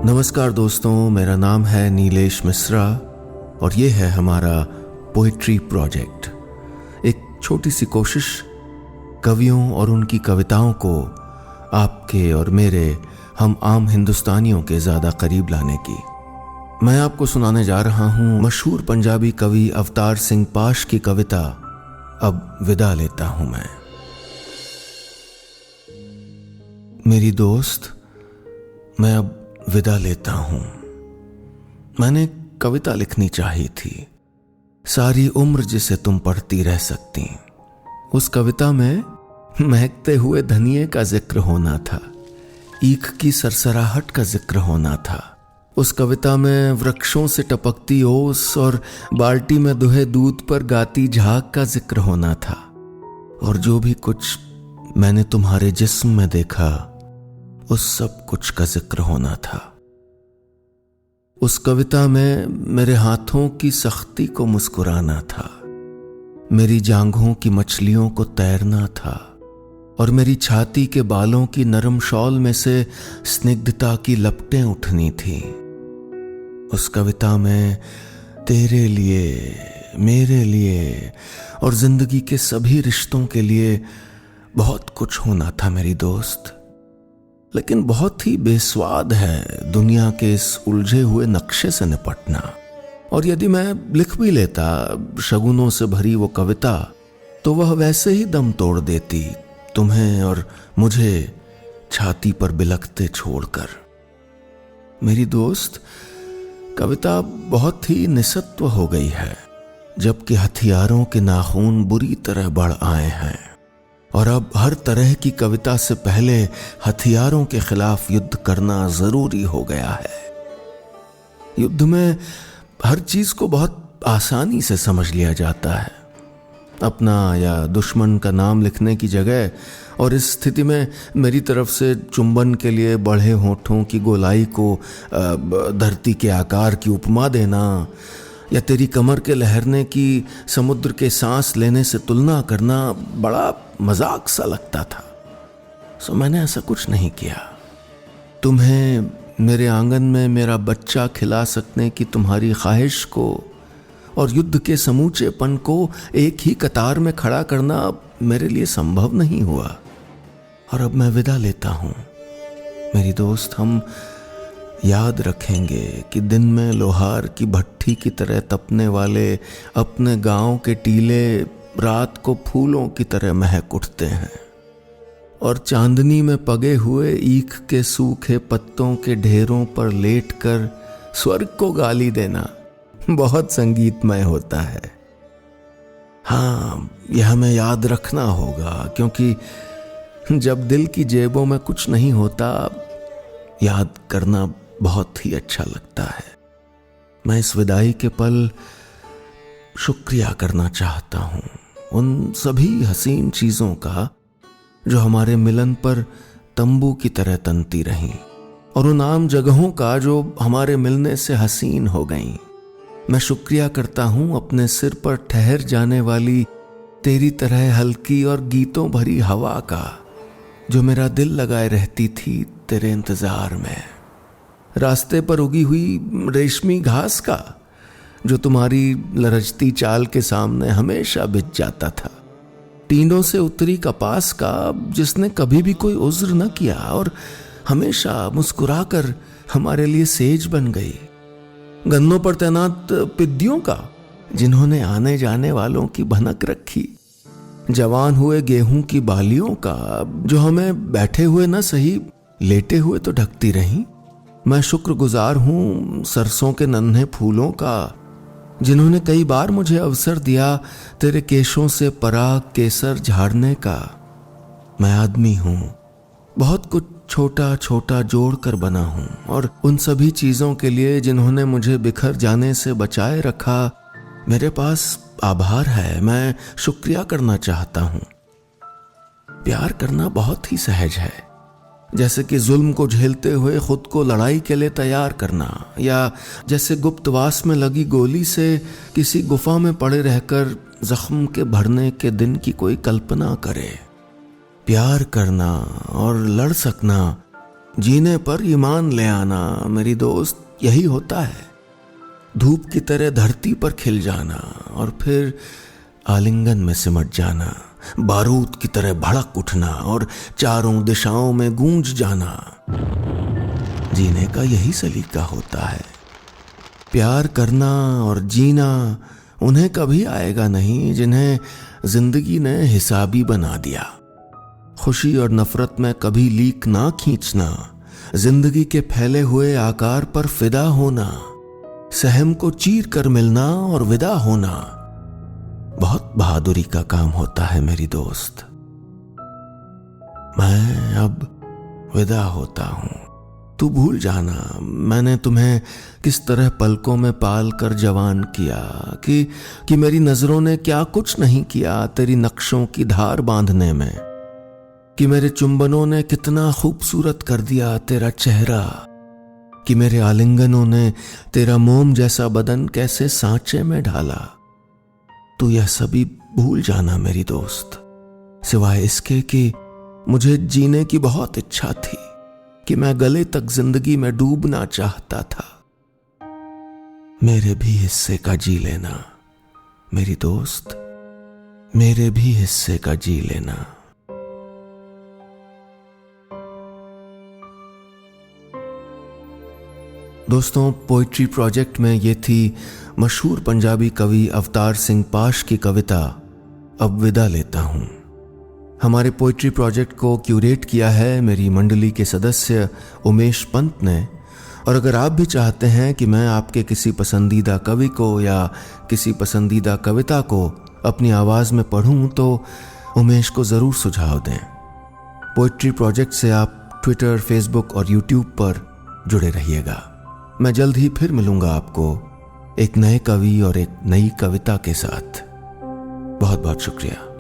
नमस्कार दोस्तों, मेरा नाम है नीलेश मिश्रा और ये है हमारा पोइट्री प्रोजेक्ट। एक छोटी सी कोशिश कवियों और उनकी कविताओं को आपके और मेरे हम आम हिंदुस्तानियों के ज़्यादा करीब लाने की। मैं आपको सुनाने जा रहा हूँ मशहूर पंजाबी कवि अवतार सिंह पाश की कविता अब विदा लेता हूँ मैं। मेरी दोस्त, मैं अब विदा लेता हूं। मैंने कविता लिखनी चाहिए थी, सारी उम्र जिसे तुम पढ़ती रह सकती। उस कविता में महकते हुए धनिये का जिक्र होना था, ईख की सरसराहट का जिक्र होना था। उस कविता में वृक्षों से टपकती ओस और बाल्टी में दुहे दूध पर गाती झाग का जिक्र होना था। और जो भी कुछ मैंने तुम्हारे जिस्म में देखा, उस सब कुछ का जिक्र होना था। उस कविता में मेरे हाथों की सख्ती को मुस्कुराना था, मेरी जांघों की मछलियों को तैरना था और मेरी छाती के बालों की नरम शॉल में से स्निग्धता की लपटें उठनी थी। उस कविता में तेरे लिए, मेरे लिए और जिंदगी के सभी रिश्तों के लिए बहुत कुछ होना था मेरी दोस्त। लेकिन बहुत ही बेस्वाद है दुनिया के इस उलझे हुए नक्शे से निपटना। और यदि मैं लिख भी लेता शगुनों से भरी वो कविता, तो वह वैसे ही दम तोड़ देती तुम्हें और मुझे छाती पर बिलखते छोड़कर। मेरी दोस्त, कविता बहुत ही निस्सत्व हो गई है, जबकि हथियारों के नाखून बुरी तरह बढ़ आए हैं। और अब हर तरह की कविता से पहले हथियारों के खिलाफ युद्ध करना जरूरी हो गया है। युद्ध में हर चीज को बहुत आसानी से समझ लिया जाता है, अपना या दुश्मन का नाम लिखने की जगह। और इस स्थिति में मेरी तरफ से चुंबन के लिए बढ़े होठों की गोलाई को धरती के आकार की उपमा देना या तेरी कमर के लहरने की समुद्र के सांस लेने से तुलना करना बड़ा मजाक सा लगता था। सो मैंने ऐसा कुछ नहीं किया। तुम्हें मेरे आंगन में मेरा बच्चा खिला सकने की तुम्हारी ख्वाहिश को और युद्ध के समूचेपन को एक ही कतार में खड़ा करना मेरे लिए संभव नहीं हुआ। और अब मैं विदा लेता हूं मेरी दोस्त। हम याद रखेंगे कि दिन में लोहार की भट्ठी की तरह तपने वाले अपने गांव के टीले रात को फूलों की तरह महक उठते हैं। और चांदनी में पगे हुए ईख के सूखे पत्तों के ढेरों पर लेटकर स्वर्ग को गाली देना बहुत संगीतमय होता है। हाँ, यह हमें याद रखना होगा, क्योंकि जब दिल की जेबों में कुछ नहीं होता, याद करना बहुत ही अच्छा लगता है। मैं इस विदाई के पल शुक्रिया करना चाहता हूं उन सभी हसीन चीजों का जो हमारे मिलन पर तंबू की तरह तनती रहीं, और उन आम जगहों का जो हमारे मिलने से हसीन हो गईं। मैं शुक्रिया करता हूं अपने सिर पर ठहर जाने वाली तेरी तरह हल्की और गीतों भरी हवा का, जो मेरा दिल लगाए रहती थी तेरे इंतजार में। रास्ते पर उगी हुई रेशमी घास का, जो तुम्हारी लरजती चाल के सामने हमेशा बिछ जाता था। टीनों से उतरी कपास का, जिसने कभी भी कोई उज्र न किया और हमेशा मुस्कुराकर हमारे लिए सेज बन गई। गन्नों पर तैनात पिद्दियों का, जिन्होंने आने जाने वालों की भनक रखी। जवान हुए गेहूं की बालियों का, जो हमें बैठे हुए न सही लेटे हुए तो ढकती रहीं। मैं शुक्रगुजार हूं सरसों के नन्हे फूलों का, जिन्होंने कई बार मुझे अवसर दिया तेरे केशों से पराग केसर झाड़ने का। मैं आदमी हूं, बहुत कुछ छोटा छोटा जोड़कर बना हूं, और उन सभी चीजों के लिए जिन्होंने मुझे बिखर जाने से बचाए रखा, मेरे पास आभार है। मैं शुक्रिया करना चाहता हूं। प्यार करना बहुत ही सहज है, जैसे कि जुल्म को झेलते हुए खुद को लड़ाई के लिए तैयार करना, या जैसे गुप्तवास में लगी गोली से किसी गुफा में पड़े रहकर जख्म के भरने के दिन की कोई कल्पना करे। प्यार करना और लड़ सकना जीने पर ईमान ले आना मेरी दोस्त, यही होता है। धूप की तरह धरती पर खिल जाना और फिर आलिंगन में सिमट जाना, बारूद की तरह भड़क उठना और चारों दिशाओं में गूंज जाना। जीने का यही सलीका होता है। प्यार करना और जीना उन्हें कभी आएगा नहीं जिन्हें जिंदगी ने हिसाबी बना दिया। खुशी और नफरत में कभी लीक ना खींचना, जिंदगी के फैले हुए आकार पर फिदा होना, सहम को चीर कर मिलना और विदा होना बहुत बहादुरी का काम होता है मेरी दोस्त। मैं अब विदा होता हूं। तू भूल जाना मैंने तुम्हें किस तरह पलकों में पाल कर जवान किया, कि मेरी नजरों ने क्या कुछ नहीं किया तेरी नक्शों की धार बांधने में, कि मेरे चुंबनों ने कितना खूबसूरत कर दिया तेरा चेहरा, कि मेरे आलिंगनों ने तेरा मोम जैसा बदन कैसे सांचे में ढाला। तू यह सभी भूल जाना मेरी दोस्त, सिवाय इसके कि मुझे जीने की बहुत इच्छा थी, कि मैं गले तक जिंदगी में डूबना चाहता था। मेरे भी हिस्से का जी लेना मेरी दोस्त, मेरे भी हिस्से का जी लेना। दोस्तों, पोइट्री प्रोजेक्ट में ये थी मशहूर पंजाबी कवि अवतार सिंह पाश की कविता अब विदा लेता हूं। हमारे पोइट्री प्रोजेक्ट को क्यूरेट किया है मेरी मंडली के सदस्य उमेश पंत ने। और अगर आप भी चाहते हैं कि मैं आपके किसी पसंदीदा कवि को या किसी पसंदीदा कविता को अपनी आवाज़ में पढ़ूं तो उमेश को ज़रूर सुझाव दें। पोइट्री प्रोजेक्ट से आप ट्विटर, फेसबुक और यूट्यूब पर जुड़े रहिएगा। मैं जल्द ही फिर मिलूंगा आपको एक नए कवि और एक नई कविता के साथ। बहुत बहुत शुक्रिया।